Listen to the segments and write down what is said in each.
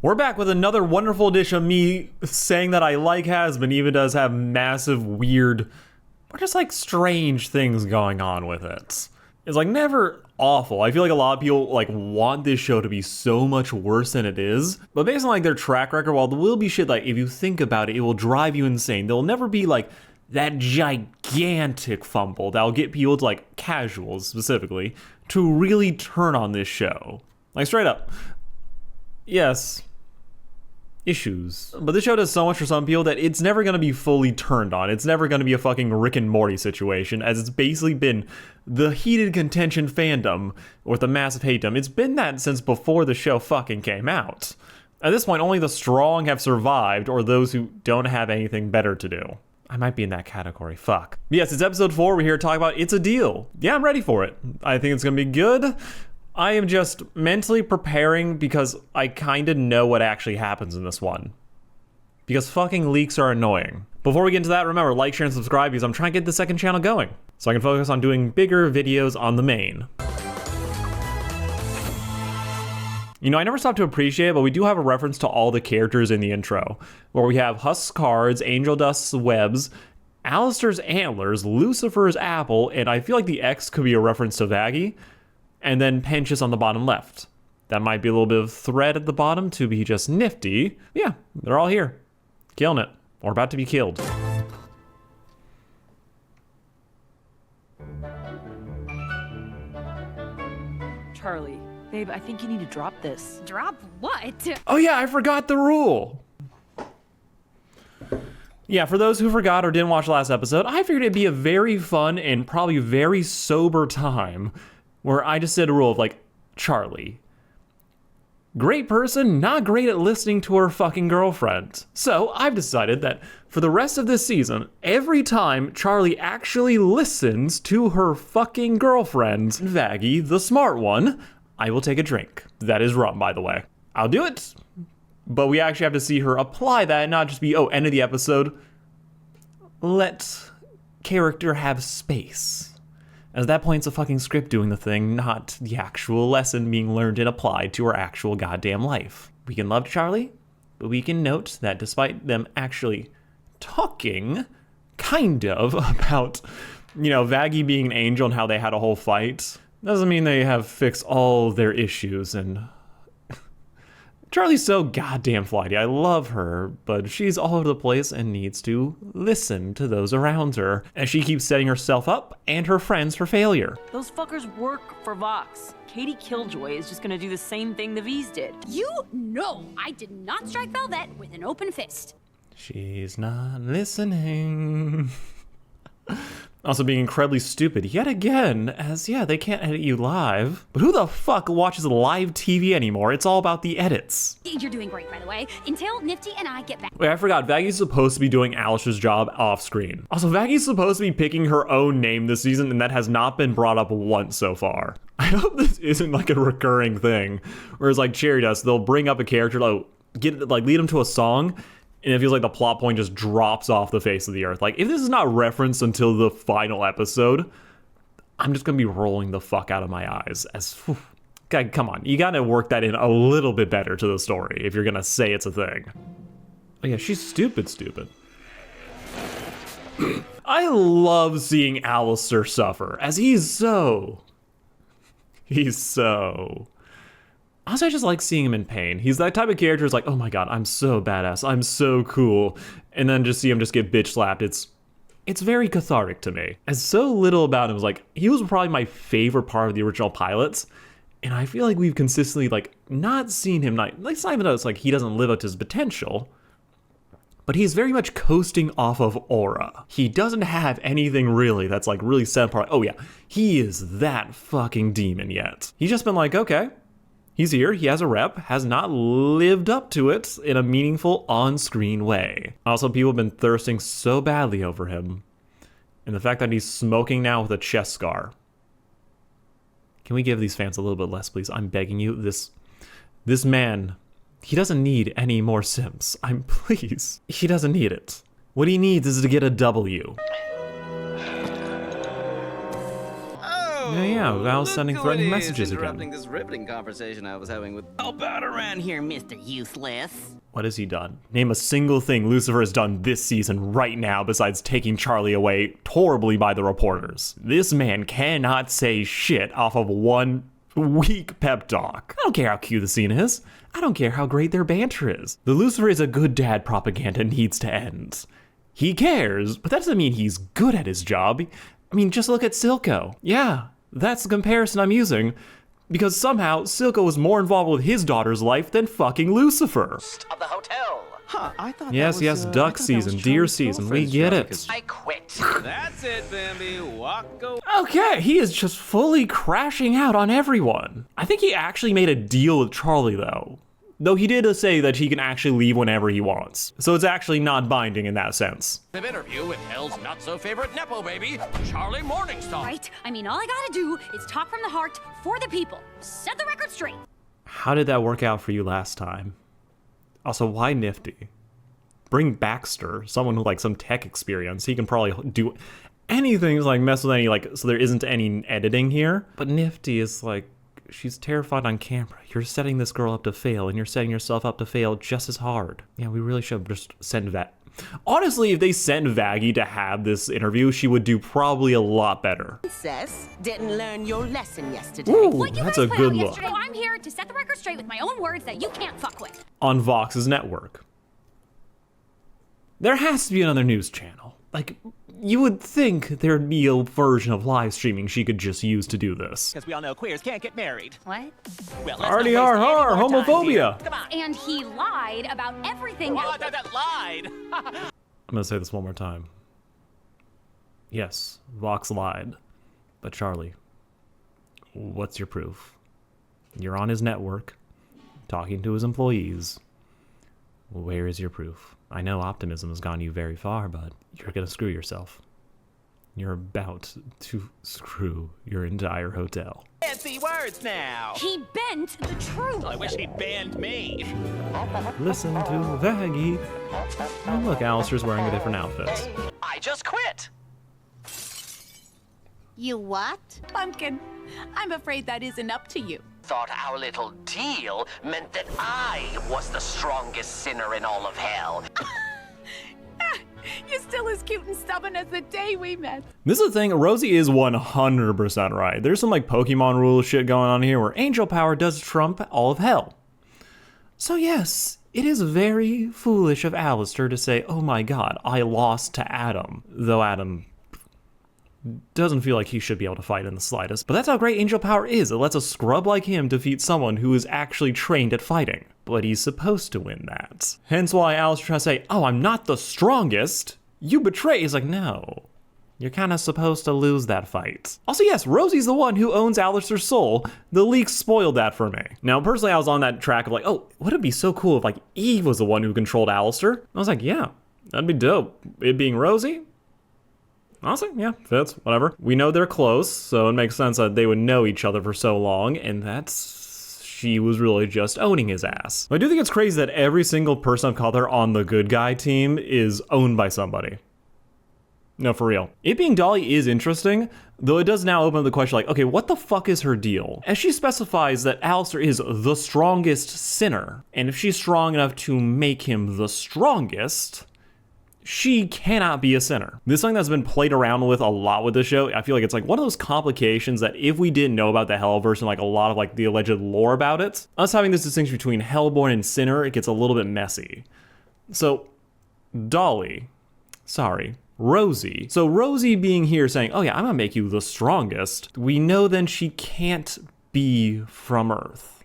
We're back with another wonderful edition of me saying that I like Has Been, even does have massive, weird, or just like strange things going on with it. It's like never awful. I feel like a lot of people like want this show to be so much worse than it is. But based on like their track record, while there will be shit like if you think about it, it will drive you insane. There'll never be like that gigantic fumble that'll get people to like casuals specifically to really turn on this show. Like straight up. Yes. Issues. But this show does so much for some people that it's never going to be fully turned on. It's never going to be a fucking Rick and Morty situation, as it's basically been the heated contention fandom with the massive hateum. It's been that since before the show fucking came out. At this point, only the strong have survived, or those who don't have anything better to do. I might be in that category, fuck. But yes, it's episode 4, we're here to talk about It's a Deal. Yeah, I'm ready for it. I think it's going to be good. I am just mentally preparing because I kind of know what actually happens in this one. Because fucking leaks are annoying. Before we get into that, remember, like, share, and subscribe because I'm trying to get the second channel going so I can focus on doing bigger videos on the main. You know, I never stopped to appreciate it, but we do have a reference to all the characters in the intro, where we have Husk's cards, Angel Dust's webs, Alastor's antlers, Lucifer's apple, and I feel like the X could be a reference to Vaggie. And then Pinches on the bottom left. That might be a little bit of thread at the bottom to be just nifty. Yeah, they're all here. Killing it. Or about to be killed. Charlie, babe, I think you need to drop this. Drop what? Oh yeah, I forgot the rule. Yeah, for those who forgot or didn't watch the last episode, I figured it'd be a very fun and probably very sober time where I just said a rule of like, Charlie, great person, not great at listening to her fucking girlfriend. So I've decided that for the rest of this season, every time Charlie actually listens to her fucking girlfriend, Vaggie, the smart one, I will take a drink. That is rum, by the way. I'll do it, but we actually have to see her apply that and not just be, oh, end of the episode. Let character have space. As at that point, it's a fucking script doing the thing, not the actual lesson being learned and applied to our actual goddamn life. We can love Charlie, but we can note that despite them actually talking, kind of, about, you know, Vaggie being an angel and how they had a whole fight, doesn't mean they have fixed all their issues. And Charlie's so goddamn flighty. I love her, but she's all over the place and needs to listen to those around her, as she keeps setting herself up and her friends for failure. Those fuckers work for Vox. Katie Killjoy is just gonna do the same thing the V's did. You know I did not strike Velvet with an open fist. She's not listening. Also being incredibly stupid yet again, as yeah, they can't edit you live. But who the fuck watches live TV anymore? It's all about the edits. You're doing great, by the way, until Nifty and I get back. Wait, I forgot, Vaggie's supposed to be doing Alastor's job off screen. Also, Vaggie's supposed to be picking her own name this season, and that has not been brought up once so far. I hope this isn't like a recurring thing, whereas like Cherry Dust, they'll bring up a character, like lead them to a song, and it feels like the plot point just drops off the face of the earth. Like, if this is not referenced until the final episode, I'm just gonna be rolling the fuck out of my eyes. God, come on, you gotta work that in a little bit better to the story if you're gonna say it's a thing. Oh yeah, she's stupid. I love seeing Alastor suffer, as he's so... Also, I just like seeing him in pain. He's that type of character who's like, oh my god, I'm so badass, I'm so cool. And then just see him just get bitch slapped. It's very cathartic to me. As so little about him was like, he was probably my favorite part of the original pilots. And I feel like we've consistently like not seen him, it's not even though it's like he doesn't live up to his potential, but he's very much coasting off of aura. He doesn't have anything really that's like really set apart. Oh yeah, he is that fucking demon yet. He's just been like, okay, he's here, he has a rep, has not lived up to it in a meaningful on-screen way. Also, people have been thirsting so badly over him. And the fact that he's smoking now with a chest scar. Can we give these fans a little bit less, please? I'm begging you. This man, he doesn't need any more Sims. Please. He doesn't need it. What he needs is to get a W. Yeah, I was sending Look who threatening it is messages interrupting again. this riveting conversation I was having with. How about around here, Mr. Useless? What has he done? Name a single thing Lucifer has done this season right now besides taking Charlie away horribly by the reporters. This man cannot say shit off of one weak pep talk. I don't care how cute the scene is. I don't care how great their banter is. The Lucifer is a good dad propaganda needs to end. He cares, but that doesn't mean he's good at his job. I mean, just look at Silco. Yeah, that's the comparison I'm using. Because somehow, Silco was more involved with his daughter's life than fucking Lucifer. Of the hotel. Huh, I thought Yes, yes, duck season, deer season, we get it. I quit. That's it, Bambi. Walk away. Okay, he is just fully crashing out on everyone. I think he actually made a deal with Charlie, though. Though he did say that he can actually leave whenever he wants. So it's actually not binding in that sense. The interview with Hell's not-so-favorite Nepo baby, Charlie Morningstar. Right? I mean, all I gotta do is talk from the heart for the people. Set the record straight. How did that work out for you last time? Also, why Nifty? Bring Baxter, someone who like some tech experience. He can probably do anything, like mess with any, like, so there isn't any editing here. But Nifty is like, she's terrified on camera. You're setting this girl up to fail, and you're setting yourself up to fail just as hard. Yeah, we really should just send that. Honestly, if they sent Vaggie to have this interview, she would do probably a lot better. Princess didn't learn your lesson yesterday. Ooh, What you that's guys a put good out look. yesterday, I'm here to set the record straight with my own words that you can't fuck with. On Vox's network. There has to be another news channel. Like, you would think there'd be a version of live streaming she could just use to do this. Because we all know queers can't get married. What? Well, let's Arty not waste har any har, more time homophobia. here. Come on. And he lied about everything Oh, else. that lied. I'm gonna say this one more time. Yes, Vox lied. But Charlie, what's your proof? You're on his network, talking to his employees. Where is your proof? I know optimism has gone you very far, but you're gonna screw yourself. You're about to screw your entire hotel. Fancy words now. He bent the truth. I wish he'd banned me. Listen to Vaggie. Oh, look, Alastor's wearing a different outfit. I just quit. You what? Pumpkin, I'm afraid that isn't up to you. Thought our little deal meant that I was the strongest sinner in all of hell. You're still as cute and stubborn as the day we met. This is the thing, Rosie is 100% right. There's some like Pokemon rule shit going on here where angel power does trump all of hell. So yes, it is very foolish of Alastor to say, oh my god, I lost to Adam. Though Adam doesn't feel like he should be able to fight in the slightest. But that's how great angel power is. It lets a scrub like him defeat someone who is actually trained at fighting. But he's supposed to win that. Hence why Alastor tries to say, oh, I'm not the strongest. You betray. He's like, no. You're kind of supposed to lose that fight. Also, yes, Rosie's the one who owns Alastor's soul. The leaks spoiled that for me. Now, personally, I was on that track of like, oh, wouldn't it be so cool if like Eve was the one who controlled Alastor? I was like, yeah, that'd be dope. It being Rosie? Honestly, yeah, fits, whatever. We know they're close, so it makes sense that they would know each other for so long, and that's... she was really just owning his ass. I do think it's crazy that every single person of color on the good guy team is owned by somebody. No, for real. It being Dolly is interesting, though it does now open up the question like, okay, what the fuck is her deal? As she specifies that Alastor is the strongest sinner, and if she's strong enough to make him the strongest, she cannot be a sinner. This is something that's been played around with a lot with the show. I feel like it's like one of those complications that if we didn't know about the Hellverse and like a lot of like the alleged lore about it, us having this distinction between Hellborn and Sinner, it gets a little bit messy. So, Rosie. So Rosie being here saying, oh yeah, I'm gonna make you the strongest, we know then she can't be from Earth.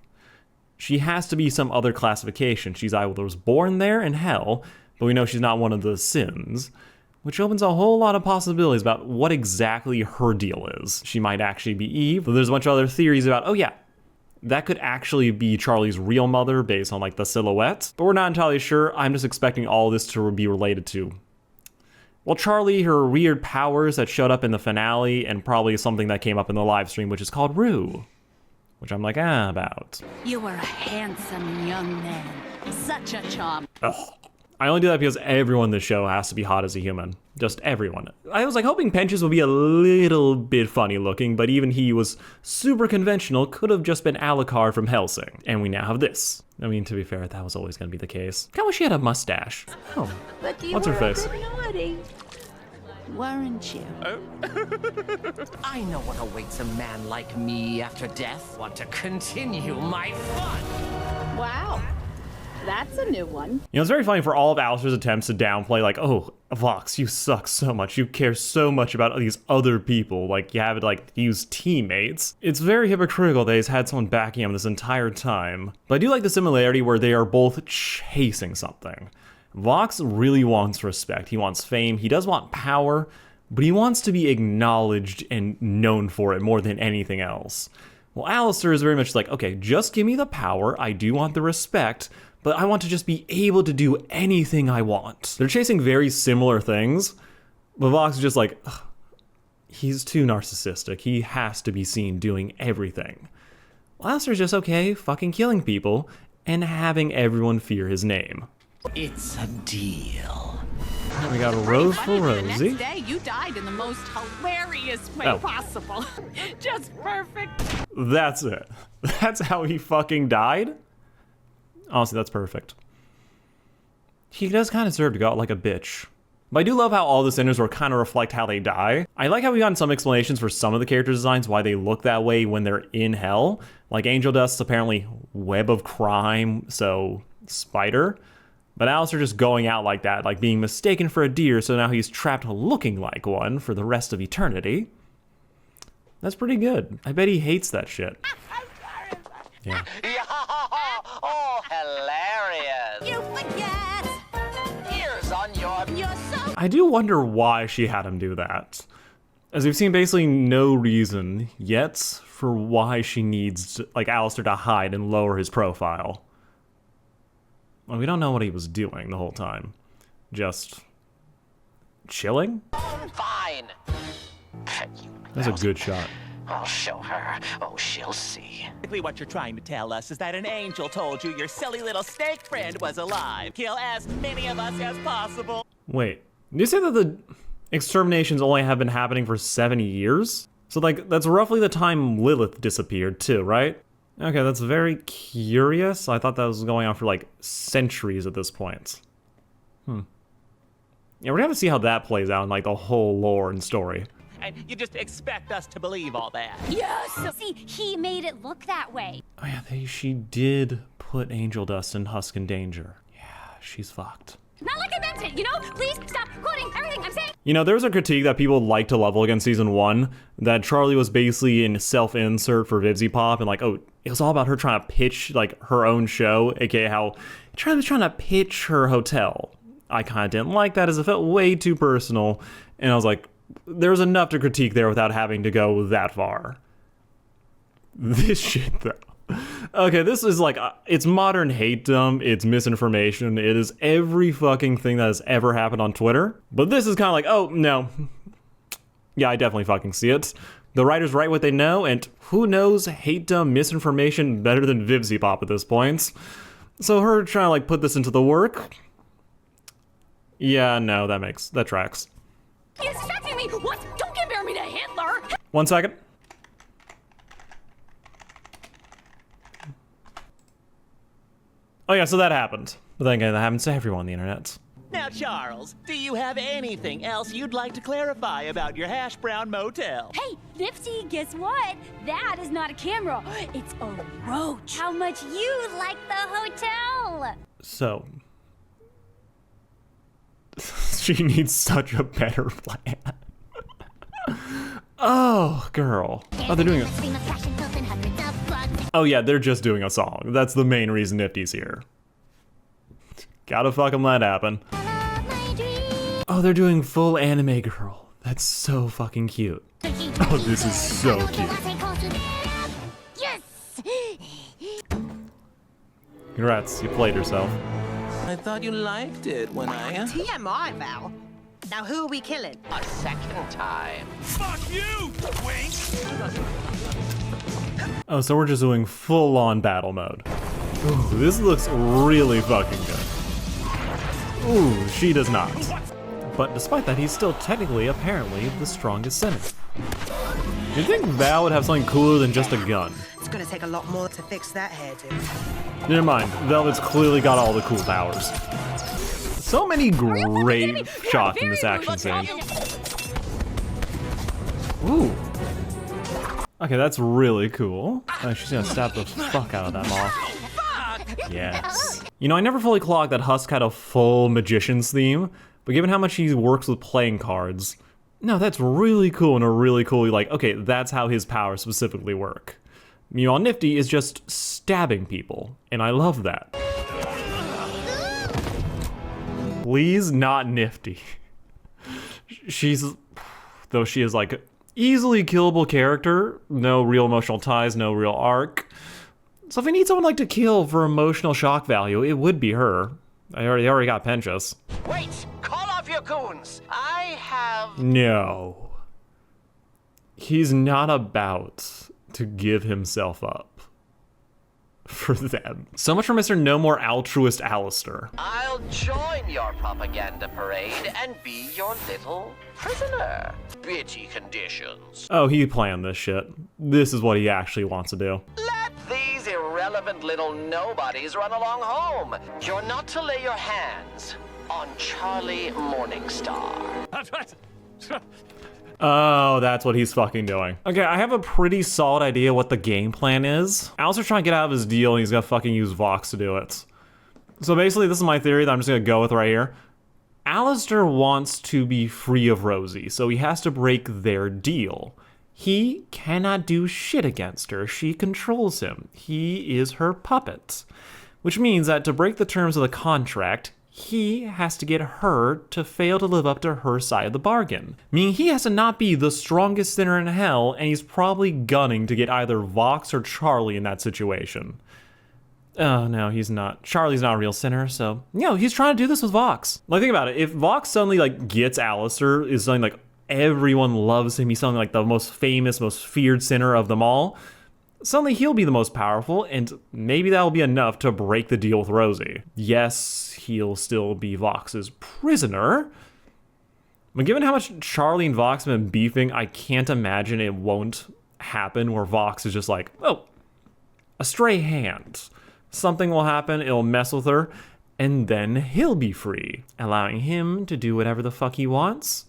She has to be some other classification. She's either was born there in hell, but we know she's not one of the sins, which opens a whole lot of possibilities about what exactly her deal is. She might actually be Eve, but there's a bunch of other theories about, oh yeah, that could actually be Charlie's real mother based on like the silhouette, but we're not entirely sure. I'm just expecting all this to be related to, well, Charlie, her weird powers that showed up in the finale, and probably something that came up in the live stream, which is called Rue, which I'm like, about. You were a handsome young man. Such a charm. Ugh. I only do that because everyone in the show has to be hot as a human. Just everyone. I was like hoping Penches would be a little bit funny looking, but even he was super conventional, could have just been Alucard from Hellsing. And we now have this. I mean, to be fair, that was always going to be the case. I wish she had a mustache. Oh, But you what's her were face? a bit naughty, weren't you? I know what awaits a man like me after death. Want to continue my fun. Wow. That's a new one. You know, it's very funny for all of Alastor's attempts to downplay, like, oh, Vox, you suck so much. You care so much about these other people. Like, you have to, like, use teammates. It's very hypocritical that he's had someone backing him this entire time. But I do like the similarity where they are both chasing something. Vox really wants respect. He wants fame. He does want power, but he wants to be acknowledged and known for it more than anything else. Well, Alastor is very much like, okay, just give me the power. I do want the respect, but I want to just be able to do anything I want. They're chasing very similar things, but Vox is just like, ugh, he's too narcissistic. He has to be seen doing everything. Well, Alastor's just okay fucking killing people and having everyone fear his name. It's a deal. We got a rose for Funny, the Rosie. next day, you died in the most hilarious way Oh. possible. Just perfect. That's it. That's how he fucking died? Honestly, that's perfect. He does kind of deserve to go out like a bitch. But I do love how all the sinners will kind of reflect how they die. I like how we got some explanations for some of the character designs, why they look that way when they're in hell. Like Angel Dust's apparently web of crime, so spider. But Alastor just going out like that, like being mistaken for a deer, so now he's trapped looking like one for the rest of eternity. That's pretty good. I bet he hates that shit. Yeah. Oh, hilarious. You forget! Ears on your... You're so I do wonder why she had him do that. As we've seen basically no reason yet for why she needs, like, Alastor to hide and lower his profile. Well, we don't know what he was doing the whole time. Just chilling? Fine. That's a good shot. I'll show her. Oh, she'll see. Basically, what you're trying to tell us is that an angel told you your silly little snake friend was alive. Kill as many of us as possible. Wait, did you say that the exterminations only have been happening for 70 years? So, like, that's roughly the time Lilith disappeared, too, right? Okay, that's very curious. I thought that was going on for, like, centuries at this point. Yeah, we're gonna have to see how that plays out in, like, the whole lore and story. And you just expect us to believe all that. yes! See, he made it look that way. Oh yeah, she did put Angel Dust and Husk in danger. Yeah, she's fucked. Not like I meant it, you know? Please stop quoting everything I'm saying. You know, there was a critique that people like to level against season 1, that Charlie was basically in self-insert for Vivzy Pop, and like, oh, it was all about her trying to pitch, like, her own show, aka how Charlie was trying to pitch her hotel. I kind of didn't like that, as it felt way too personal, and I was like, there's enough to critique there without having to go that far. This shit, though. Okay, this is like, it's modern hate-dom, it's misinformation, it is every fucking thing that has ever happened on Twitter. But this is kind of like, oh, no. Yeah, I definitely fucking see it. The writers write what they know, and who knows hate-dom misinformation better than Vivzy Pop at this point. So her trying to, like, put this into the work? Yeah, no, that tracks. He's distracting me! What? Don't compare me to Hitler! 1 second. Oh yeah, so that happened. But then again, that happens to everyone on the internet. Now, Charles, do you have anything else you'd like to clarify about your hash brown motel? Hey, Nipsey, guess what? That is not a camera. It's a roach. How much you like the hotel? So, she needs such a better plan. Oh, girl. Oh, they're doing it. Oh yeah, they're just doing a song. That's the main reason Nifty's here. Gotta fucking let happen. Oh, they're doing full anime girl. That's so fucking cute. Oh, this is so cute. Yes! Congrats, you played yourself. I thought you liked it when I... TMI, Val. Now who are we killing? A second time. Fuck you, Wink! Oh, so we're just doing full-on battle mode. Ooh, this looks really fucking good. Ooh, she does not. But despite that, he's still technically, apparently, the strongest sinner. You'd think Val would have something cooler than just a gun. It's gonna take a lot more to fix that hairdo. Never mind, Velvet's clearly got all the cool powers. So many great shots in this action scene. Ooh. Okay, that's really cool. She's gonna stab the fuck out of that moth. Yes. You know, I never fully clocked that Husk had a full magician's theme, but given how much he works with playing cards, no, that's really cool and a really cool, like, okay, that's how his powers specifically work. Meanwhile, Nifty is just stabbing people, and I love that. Please, not Nifty. Though she is like easily killable character, no real emotional ties, no real arc. So if I need someone like to kill for emotional shock value, it would be her. I already got Penchas. Wait! Call off your goons! I have... No. He's not about to give himself up for them. So much for Mr. No More Altruist Alastor. I'll join your propaganda parade and be your little prisoner. Bitchy conditions. Oh, he planned this shit. This is what he actually wants to do. Let these irrelevant little nobodies run along home. You're not to lay your hands on Charlie Morningstar. Oh, that's what he's fucking doing. Okay, I have a pretty solid idea what the game plan is. Alastor's trying to get out of his deal and he's gonna fucking use Vox to do it. So basically, this is my theory that I'm just gonna go with right here. Alastor wants to be free of Rosie, so he has to break their deal. He cannot do shit against her. She controls him. He is her puppet. Which means that to break the terms of the contract, he has to get her to fail to live up to her side of the bargain. Meaning he has to not be the strongest sinner in hell, and he's probably gunning to get either Vox or Charlie in that situation. Oh, no, he's not. Charlie's not a real sinner, so, you know, he's trying to do this with Vox. Like, think about it. If Vox suddenly, like, gets Alastor, is something like everyone loves him, he's something like the most famous, most feared sinner of them all, suddenly he'll be the most powerful, and maybe that'll be enough to break the deal with Rosie. Yes, he'll still be Vox's prisoner, but given how much Charlie and Vox have been beefing, I can't imagine it won't happen where Vox is just like, oh, a stray hand. Something will happen, it'll mess with her, and then he'll be free, allowing him to do whatever the fuck he wants,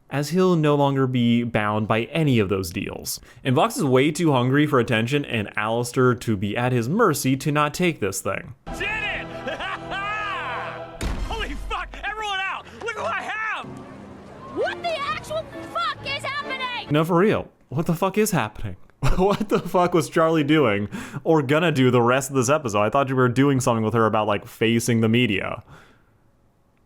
as he'll no longer be bound by any of those deals. And Vox is way too hungry for attention and Alastor to be at his mercy to not take this thing. Did it! Holy fuck! Everyone out! Look who I have! What the actual fuck is happening? No, for real. What the fuck is happening? What the fuck was Charlie doing or gonna do the rest of this episode? I thought you were doing something with her about, like, facing the media.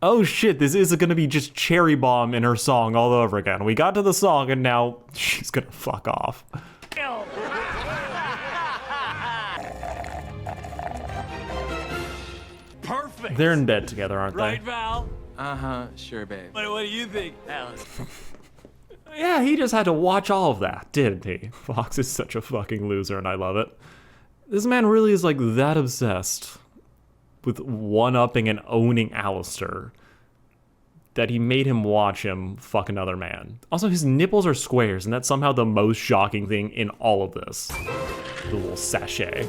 Oh shit, this is gonna be just Cherry Bomb in her song all over again. We got to the song and now she's gonna fuck off. Perfect! They're in bed together, aren't Right, they? Val? Uh-huh, sure, babe. What do you think, Alice? Yeah, he just had to watch all of that, didn't he? Fox is such a fucking loser and I love it. This man really is like that obsessed with one-upping and owning Alastor that he made him watch him fuck another man. Also, his nipples are squares, and that's somehow the most shocking thing in all of this. The little sachet.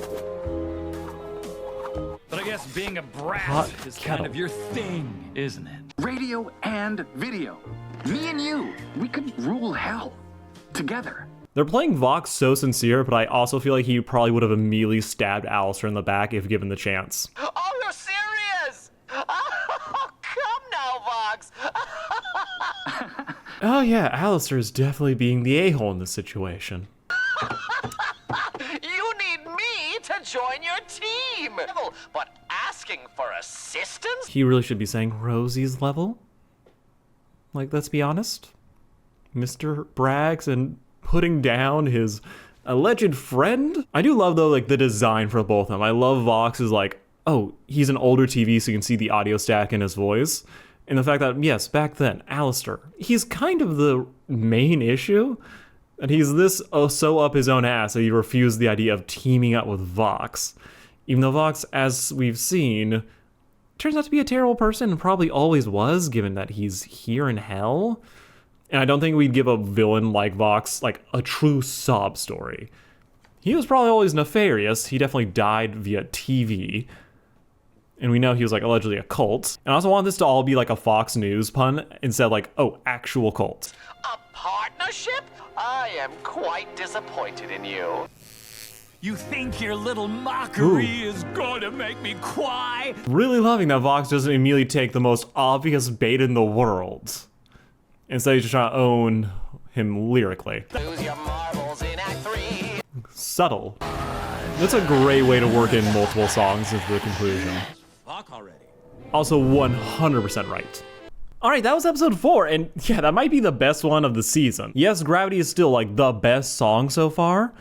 But I guess being a brat Hot is kettle. kind of your thing, isn't it? Radio and video. Me and you, we could rule hell together. They're playing Vox so sincere, but I also feel like he probably would have immediately stabbed Alastor in the back if given the chance. Oh, you're serious? Oh, come now, Vox. Oh yeah, Alastor is definitely being the a-hole in this situation. You need me to join your team. But asking for assistance? He really should be saying Rosie's level. Like, let's be honest. Mr. Braggs and putting down his alleged friend. I do love, though, like, the design for both of them. I love Vox's, like, oh, he's an older TV, so you can see the audio stack in his voice. And the fact that, yes, back then, Alastor, he's kind of the main issue. And he's this so up his own ass that he refused the idea of teaming up with Vox. Even though Vox, as we've seen, turns out to be a terrible person and probably always was, given that he's here in hell. And I don't think we'd give a villain like Vox like a true sob story. He was probably always nefarious. He definitely died via TV. And we know he was like allegedly a cult. And I also want this to all be like a Fox News pun instead of like, oh, actual cult. A partnership? I am quite disappointed in you. You think your little mockery is going to make me cry? Really loving that Vox doesn't immediately take the most obvious bait in the world. Instead, he's just trying to own him lyrically. Lose your marbles in Act 3. Subtle. That's a great way to work in multiple songs into the conclusion. Fuck already. Also 100% right. Alright, that was episode 4, and yeah, that might be the best one of the season. Yes, Gravity is still like the best song so far,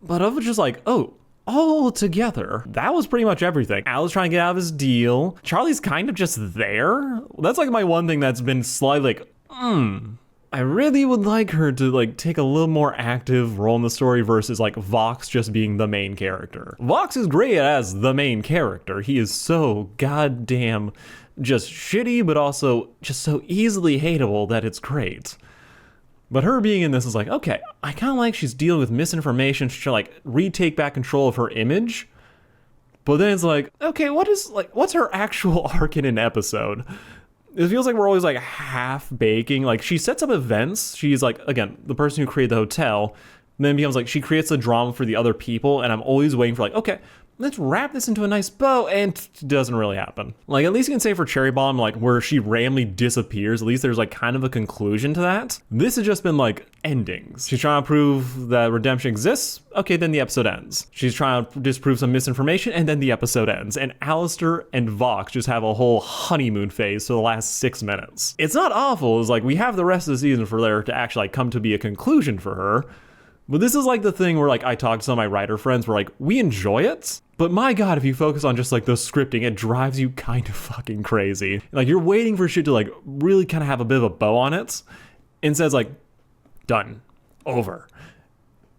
but I was just like, oh, all together. That was pretty much everything. Al's trying to get out of his deal. Charlie's kind of just there. That's like my one thing that's been slightly like, I really would like her to like take a little more active role in the story versus like Vox just being the main character. Vox is great as the main character. He is so goddamn just shitty, but also just so easily hateable that it's great. But her being in this is like, okay, I kind of like she's dealing with misinformation. She's trying to like retake back control of her image. But then it's like, okay, what's her actual arc in an episode? It feels like we're always like half baking. Like she sets up events. She's like, again, the person who created the hotel. And then becomes like, she creates the drama for the other people. And I'm always waiting for like, okay, let's wrap this into a nice bow. And it doesn't really happen. Like at least you can say for Cherry Bomb, like where she randomly disappears, at least there's like kind of a conclusion to that. This has just been like endings. She's trying to prove that redemption exists. Okay, then the episode ends. She's trying to disprove some misinformation and then the episode ends. And Alastor and Vox just have a whole honeymoon phase for the last 6 minutes. It's not awful. It's like we have the rest of the season for there to actually like come to be a conclusion for her. But this is like the thing where like I talk to some of my writer friends where like we enjoy it, but my god, if you focus on just like the scripting, it drives you kind of fucking crazy. Like you're waiting for shit to like really kind of have a bit of a bow on it. Instead it's like, done, over.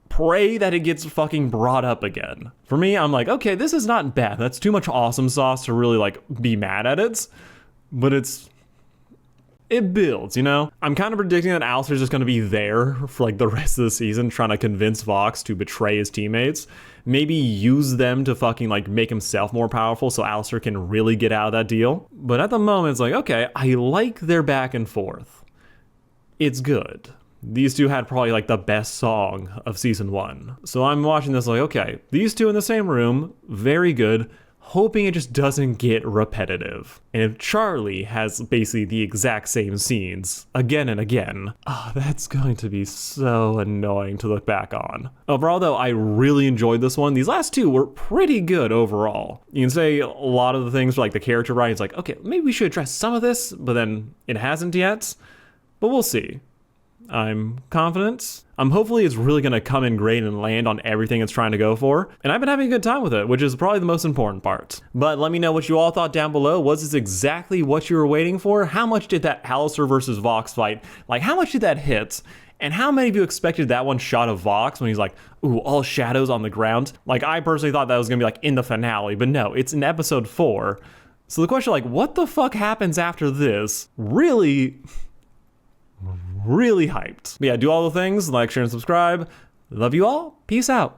Pray that it gets fucking brought up again. For me, I'm like, okay, this is not bad. That's too much awesome sauce to really like be mad at it, but it builds, you know? I'm kind of predicting that Alastor's just gonna be there for like the rest of the season trying to convince Vox to betray his teammates. Maybe use them to fucking like make himself more powerful so Alastor can really get out of that deal. But at the moment, it's like, okay, I like their back and forth. It's good. These two had probably like the best song of season 1. So I'm watching this like, okay, these two in the same room, very good. Hoping it just doesn't get repetitive. And if Charlie has basically the exact same scenes again and again, that's going to be so annoying to look back on. Overall though, I really enjoyed this one. These last two were pretty good overall. You can say a lot of the things like the character writing, it's like, okay, maybe we should address some of this, but then it hasn't yet. But we'll see. I'm confident. Hopefully it's really going to come in great and land on everything it's trying to go for. And I've been having a good time with it, which is probably the most important part. But let me know what you all thought down below. Was this exactly what you were waiting for? How much did that Alastor versus Vox fight, like how much did that hit? And how many of you expected that one shot of Vox when he's like, ooh, all shadows on the ground? Like I personally thought that was going to be like in the finale, but no, it's in episode 4. So the question like, what the fuck happens after this? Really hyped. But yeah, do all the things, like, share, and subscribe. Love you all. Peace out.